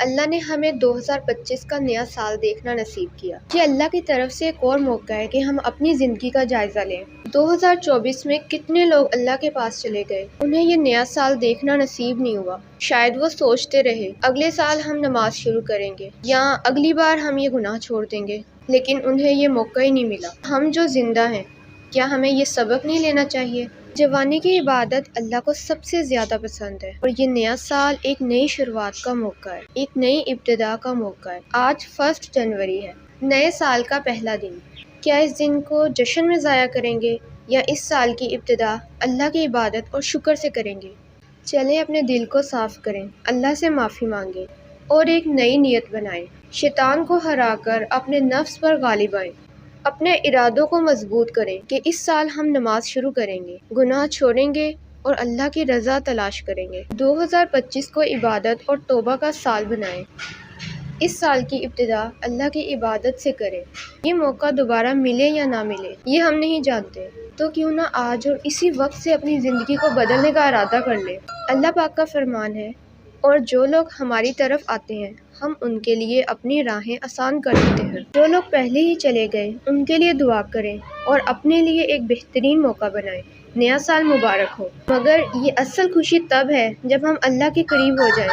اللہ نے ہمیں 2025 کا نیا سال دیکھنا نصیب کیا۔ یہ اللہ کی طرف سے ایک اور موقع ہے کہ ہم اپنی زندگی کا جائزہ لیں۔ 2024 میں کتنے لوگ اللہ کے پاس چلے گئے، انہیں یہ نیا سال دیکھنا نصیب نہیں ہوا۔ شاید وہ سوچتے رہے اگلے سال ہم نماز شروع کریں گے یا اگلی بار ہم یہ گناہ چھوڑ دیں گے، لیکن انہیں یہ موقع ہی نہیں ملا۔ ہم جو زندہ ہیں، کیا ہمیں یہ سبق نہیں لینا چاہیے؟ جوانی کی عبادت اللہ کو سب سے زیادہ پسند ہے، اور یہ نیا سال ایک نئی شروعات کا موقع ہے، ایک نئی ابتدا کا موقع ہے۔ آج 1 جنوری ہے، نئے سال کا پہلا دن۔ کیا اس دن کو جشن میں ضائع کریں گے یا اس سال کی ابتدا اللہ کی عبادت اور شکر سے کریں گے؟ چلیں اپنے دل کو صاف کریں، اللہ سے معافی مانگیں اور ایک نئی نیت بنائیں۔ شیطان کو ہرا کر اپنے نفس پر غالب آئیں۔ اپنے ارادوں کو مضبوط کریں کہ اس سال ہم نماز شروع کریں گے، گناہ چھوڑیں گے اور اللہ کی رضا تلاش کریں گے۔ 2025 کو عبادت اور توبہ کا سال بنائیں۔ اس سال کی ابتدا اللہ کی عبادت سے کریں۔ یہ موقع دوبارہ ملے یا نہ ملے یہ ہم نہیں جانتے، تو کیوں نہ آج اور اسی وقت سے اپنی زندگی کو بدلنے کا ارادہ کر لیں۔ اللہ پاک کا فرمان ہے، اور جو لوگ ہماری طرف آتے ہیں ہم ان کے لیے اپنی راہیں آسان کر دیتے ہیں۔ جو لوگ پہلے ہی چلے گئے ان کے لیے دعا کریں اور اپنے لیے ایک بہترین موقع بنائیں۔ نیا سال مبارک ہو، مگر یہ اصل خوشی تب ہے جب ہم اللہ کے قریب ہو جائیں۔